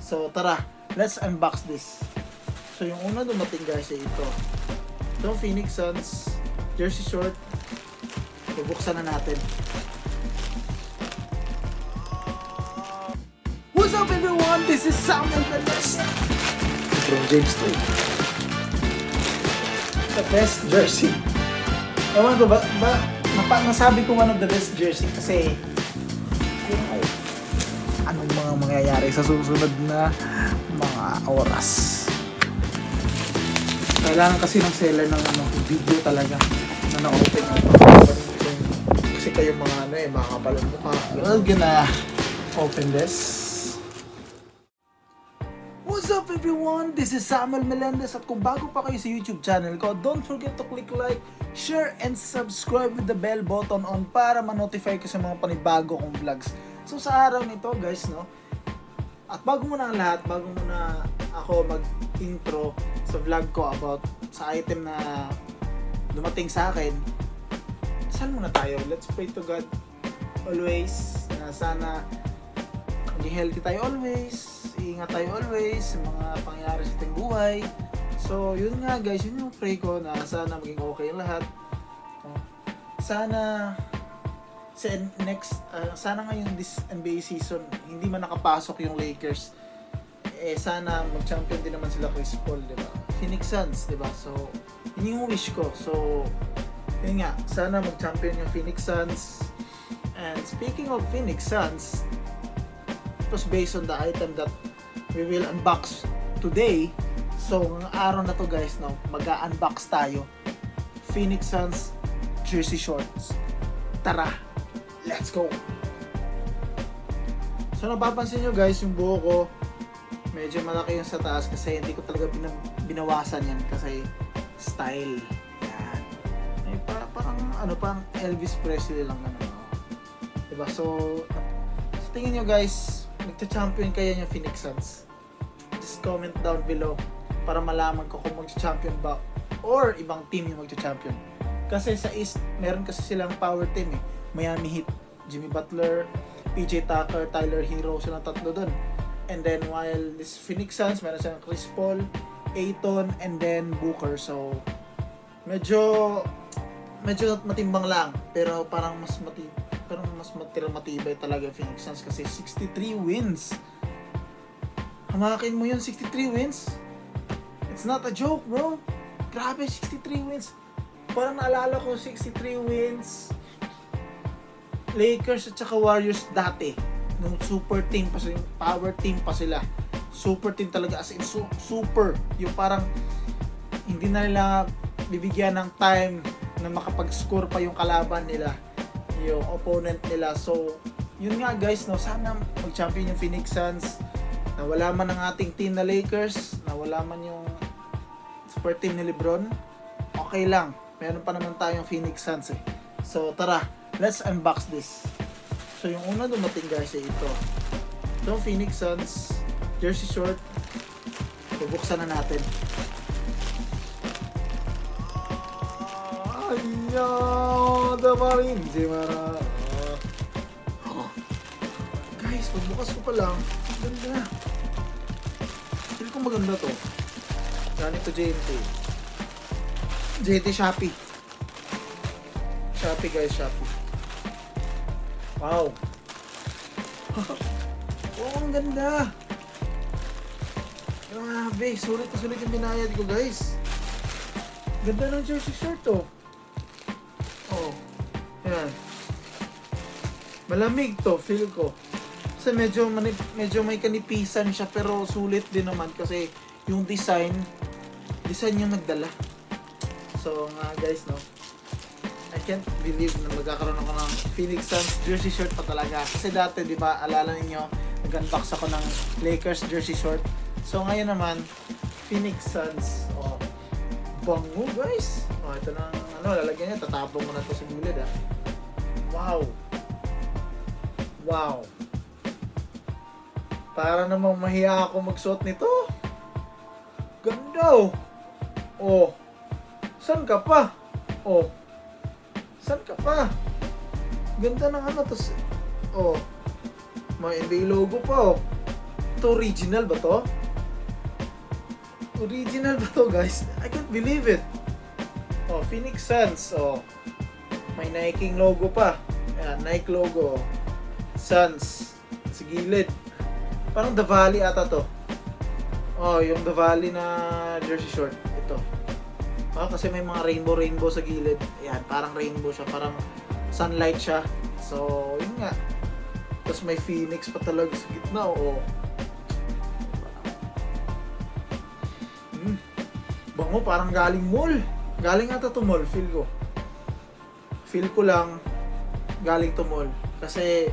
So tara, let's unbox this. So yung una dumating guys ay ito. Ito Phoenix Suns jersey short. Bubuksan na natin. What's up everyone? This is Samuel Melendez from James 2. The best jersey. Ewan ko ba nasabi ko one of the best jersey kasi anong mga mangyayari sa susunod na mga oras. Kailangan kasi ng seller ng video talaga na na-open kasi kayo mga mga kapalang mukha. We're gonna open this. What's up everyone? This is Samuel Melendez at kung bago pa kayo sa YouTube channel ko, don't forget to click like, share, and subscribe with the bell button on para ma-notify ko sa mga panibago kong vlogs. So sa araw nito guys, at bago muna ang lahat, bago muna ako mag-intro sa vlog ko about sa item na dumating sa akin, saan muna tayo? Let's pray to God always na sana maging healthy tayo always, ingat tayo always sa mga pangyayari sa ating buhay. So yun nga guys, yun yung pray ko na sana maging okay ang lahat. Sana sana ngayon this NBA season hindi man nakapasok yung Lakers, sana mag-champion din naman sila Chris Paul, di ba? Phoenix Suns, di ba? So yun yung wish ko. So yun nga, sana mag-champion yung Phoenix Suns. And speaking of Phoenix Suns, it was based on the item that we will unbox today. So ngayong araw na to guys, mag-unbox tayo Phoenix Suns jersey shorts. Tara, let's go! So napapansin nyo guys, yung buho ko medyo malaki yung sa taas kasi hindi ko talaga binawasan yan kasi style. Yan. Parang Elvis Presley lang ganun. Diba? So tingin nyo guys, magcha-champion kaya yung Phoenix Suns? Just comment down below para malaman ko kung magcha-champion ba or ibang team yung magcha-champion. Kasi sa East, meron kasi silang power team Miami Heat, Jimmy Butler, PJ Tucker, Tyler Hero, silang tatlo dun. And then while this Phoenix Suns, meron silang Chris Paul, Ayton, and then Booker. So medyo matimbang lang, pero parang mas matibay talaga yung Phoenix Suns kasi 63 wins. Hamakin mo yun, 63 wins. It's not a joke, bro. Grabe, 63 wins. Parang naalala ko 63 wins Lakers at saka Warriors dati nung super team pa sila, yung power team pa sila. Super team talaga, as in super. Yung parang hindi na nila bibigyan ng time na makapag-score pa yung kalaban nila, yung opponent nila. So yun nga guys, sana mag-champion yung Phoenix Suns. Nawala man ang ating team na Lakers, nawala man yung super team ni LeBron, okay lang, meron pa naman tayong Phoenix Suns So tara, let's unbox this. So yung una dumating guys ay ito. Ito Phoenix Suns jersey short. Bubuksan na natin. Ayada pa rin si Mara. Guys, pagbukas ko pa lang, ganda. Feel ko maganda to. Galing to JNT Shopee. Shopee guys, Shopee. Wow. Oh, ang ganda. Grabe, sulit yung binayad ko guys. Ganda ng jersey shirt to. Oh. Yan. Malamig to, feel ko. Kasi medyo may kanipisan siya pero sulit din naman kasi yung design yung nagdala. So guys, I can't believe na magkakaroon ako ng Phoenix Suns jersey shirt pa talaga. Kasi dati, di ba, alala ninyo, nag-unbox ako ng Lakers jersey short. So ngayon naman, Phoenix Suns. Oh, bango guys. Oh, ito na lalagyan niya. Tatapong mo na ito sa gilid Wow. Wow. Para namang mahiya ako magsuot nito. Ganda. Oh. Saan ka pa? Oh. Saan ka pa? Ganda ng tos. Oh. May NBA logo pa To original ba to? Original ba to, guys? I can't believe it. Oh, Phoenix Suns. Oh, may Nike logo pa. Ayan, Nike logo. Suns. Sa gilid. Parang The Valley ata to. Oh, yung The Valley na jersey short. Ito. Oh, kasi may mga rainbow sa gilid. Ayan, parang rainbow siya. Parang sunlight siya. So, yun nga. Tapos may Phoenix pa talaga sa gitna. Oh. Bango, parang galing mall. Galing ata to mall, feel ko. Feel ko lang galing to mall. Kasi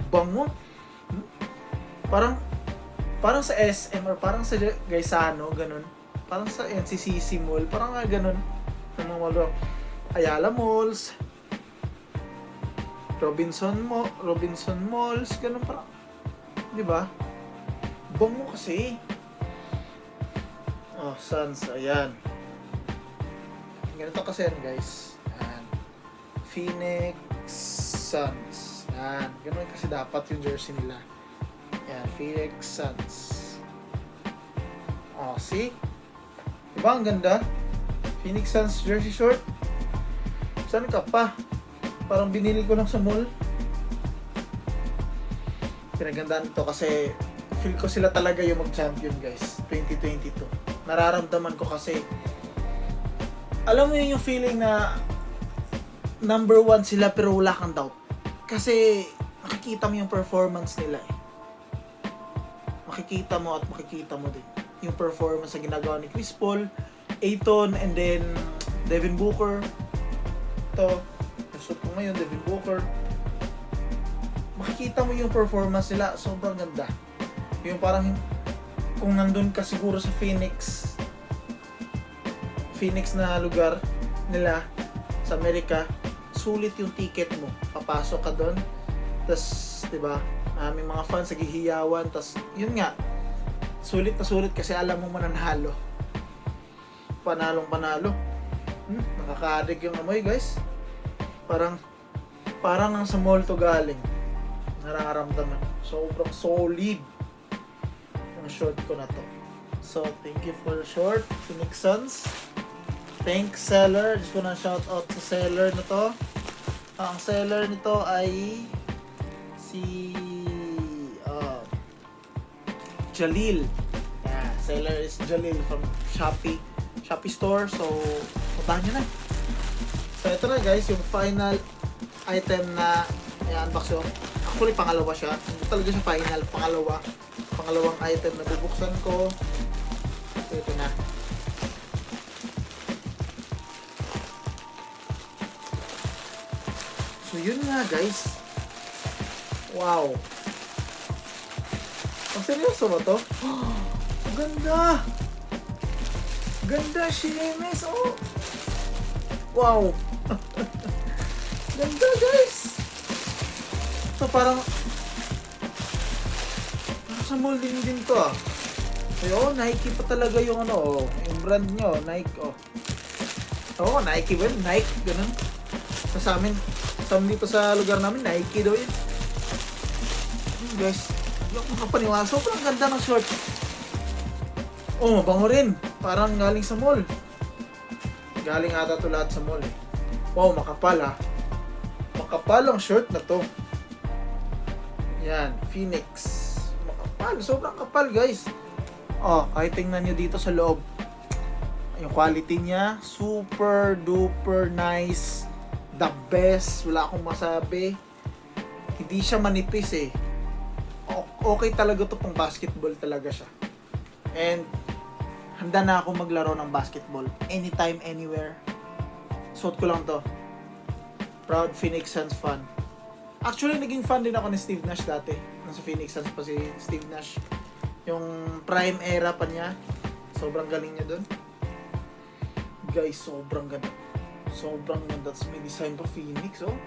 bango. Parang sa SM or parang sa Gaisano, ganun. Parang sa NCCC Mall, parang nga ganun. Sa mga mall, Ayala Malls, Robinson Malls, ganun parang. Di ba? Bango kasi. Oh, Suns, ayan. Ganito kasi yan, guys. Ayan. Phoenix Suns. Ayan. Ganun kasi dapat yung jersey nila. Ayan, Phoenix Suns. Oh, see? Diba ang ganda? Phoenix Suns jersey short. Saan ka pa? Parang binili ko lang sa mall. Pinagandaan ito kasi feel ko sila talaga yung mag-champion, guys. 2022. Nararamdaman ko kasi alam mo yun yung feeling na number 1 sila pero wala kang doubt. Kasi makikita mo yung performance nila eh. Makikita mo din yung performance na ginagawa ni Chris Paul, Ayton, and then Devin Booker. Ito, nashoot ko ngayon, Devin Booker. Makikita mo yung performance nila, sobrang ganda. Yung parang kung nandun ka siguro sa Phoenix na lugar nila sa Amerika, sulit yung ticket mo. Papasok ka doon. Tapos, 'di ba? May mga fans naghihiyawan, tapos yun nga. Sulit na sulit kasi alam mo mananalo. Panalo. Nakakadig yung amoy, guys. Parang ang sa mall to galing. Nararamdaman. Sobrang solid ang short ko na to. So, thank you for the short, Phoenix Suns. Thanks, seller. Just ko na shout out sa seller na to. Ang seller nito ay si Jalil. Yeah, seller is Jalil from Shopee store. So, puntahan nyo na. So, ito na, guys, yung final item na i-unbox yung. Actually, pangalawa siya. Hindi talaga siya final. Pangalawang item na bubuksan ko. So, ito na. So, yun nga, guys. Wow. Ang seryoso ba to? Ganda! Ganda, Shemes! Oh! Wow! Ganda, guys! So, parang sa mall din to ah. Ayun, Nike pa talaga yung ano, yung brand nyo, Nike, oh. Oo, Nike ba yun? Nike, ganun. Sa amin dito sa lugar namin, Nike daw yun. Guys, yung makapaniwala, sobrang ganda ng short. Oh, mabango rin. Parang galing sa mall. Galing ata to lahat sa mall eh. Wow, makapal ah. Makapal ang short na to. Yan, Phoenix. Makapal, sobrang kapal, guys. Oh, kahit tingnan nyo dito sa loob. Yung quality niya, super duper nice. The best, wala akong masabi. Hindi siya manipis eh. Okay talaga to pang basketball talaga siya. And handa na ako maglaro ng basketball anytime, anywhere. Suot ko lang to. Proud Phoenix Suns fan. Actually, naging fan din ako ni Steve Nash dati. Nasa Phoenix Suns pa si Steve Nash. Yung prime era pa niya. Sobrang galing niya dun. Guys, sobrang ganda. Sobrang ganda. Tapos may design pa Phoenix, oh.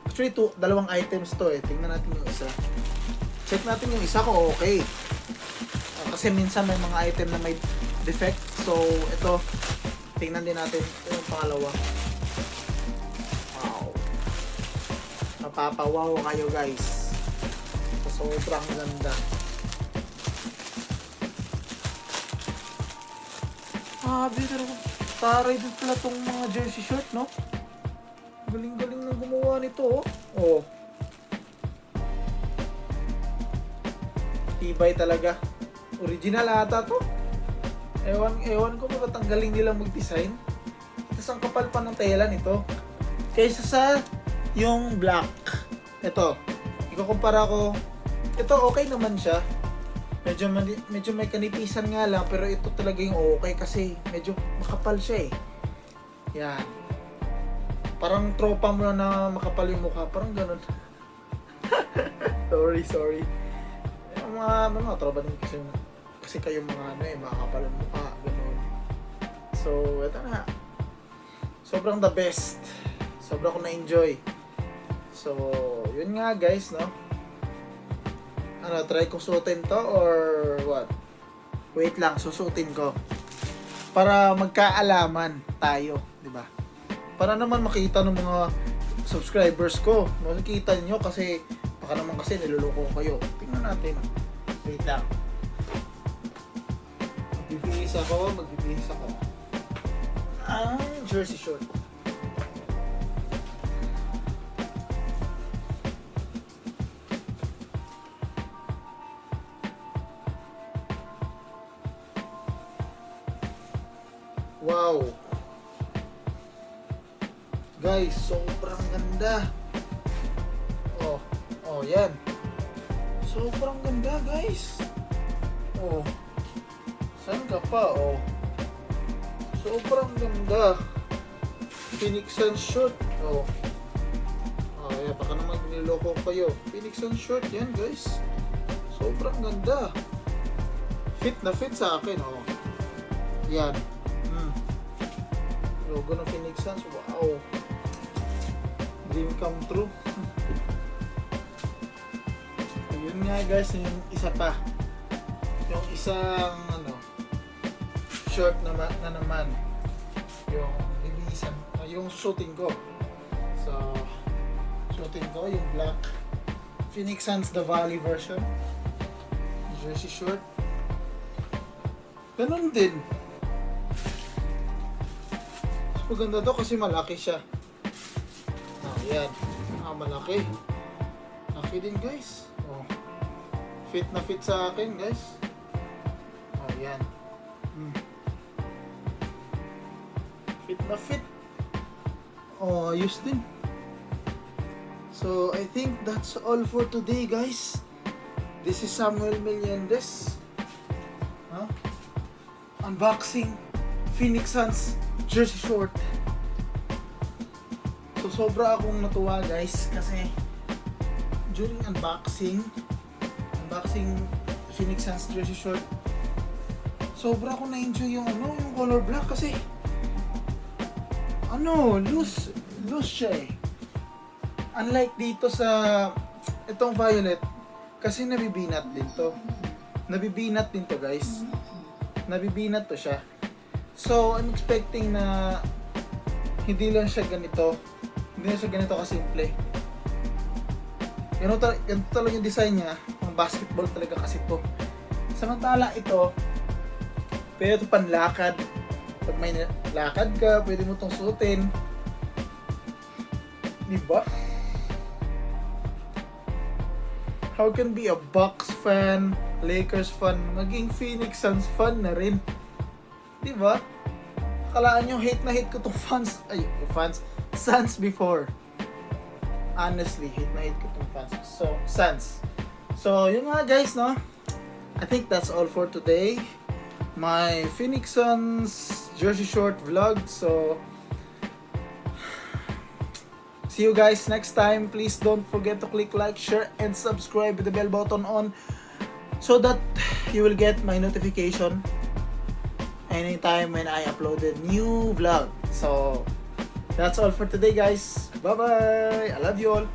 Actually, dalawang items to eh. Tingnan natin yung isa. Check natin yung isa kung okay. Kasi minsan may mga item na may defect. So, ito. Tingnan din natin yung pangalawa. Wow. Mapapawaw kayo, guys. So, sobrang ganda. Grabe talaga. Taray din pala tong mga jersey short, no? Galing-galing na gumawa nito, oh. Oh. Tibay talaga. Original ata to. Ewan ko ba't ang galing nilang mag-design. Tapos ang kapal pa ng tela nito. Kaysa sa yung black. Ito. Ikukumpara ko. Ito okay naman siya. Medyo may kanipisan nga lang. Pero ito talaga yung okay kasi medyo makapal siya eh. Yan. Parang tropa mo na makapal yung mukha. Parang ganun. sorry. Yung mga tropa din kasi kayo mga makakapal ang mukha. Ganun. So, ito na. Sobrang the best. Sobrang ko na-enjoy. So, yun nga guys, no? Try kong suotin to or what? Wait lang, susuotin ko. Para magkaalaman tayo, di ba? Para naman makita ng mga subscribers ko. Makikita niyo kasi baka naman kasi niloloko ko kayo. Tingnan natin. Wait lang. Magbibihis ako. Ang jersey short. Wow. Guys, sobrang ganda. Oh, yan. Sobrang ganda, guys. Oh. Saan ka pa? Oh. Sobrang ganda. Phoenix Suns short. Oh. Ay, baka naman niloko kayo. Phoenix Suns short yan, guys. Sobrang ganda. Fit na fit sa akin, oh. Yan. Logo ng Phoenix Suns. Wow. Dream come true. Yun nga guys, yung isa pa. Yung isang short na naman. Yung bibisan, yung susuotin ko. So, susuotin ko yung black Phoenix Suns The Valley version. Jersey short. Ganun din. Maganda to kasi malaki siya. Yan. Malaki. Laki din guys. Oh. Fit na fit sa akin guys. Yan. Fit na fit. Ayos din. So, I think that's all for today guys. This is Samuel Melendez. Unboxing Phoenix Suns jersey short. So sobra akong natuwa guys kasi during unboxing Phoenix Suns jersey short, sobra akong na-enjoy yung yung color black kasi loose siya eh. Unlike dito sa itong violet kasi nabibinat din to guys. Nabibinat to siya. So, I'm expecting na hindi lang siya ganito. Hindi lang siya ganito kasimple. Ganito talaga yung design niya. Ang basketball talaga kasi to. Samantala ito, pwede ito panlakad. Pag may lakad ka, pwede mo itong suotin. Diba? How can be a Bucks fan, Lakers fan, maging Phoenix Suns fan na rin? Diba? Kalaan nyo, hate ko tong Suns before. Honestly, hate ko tong Suns. So, yun nga guys, no? I think that's all for today. My Phoenix Suns jersey short vlog. So, see you guys next time. Please don't forget to click like, share, and subscribe with the bell button on so that you will get my notification anytime when I uploaded new vlog. So that's all for today guys. Bye bye. I love you all.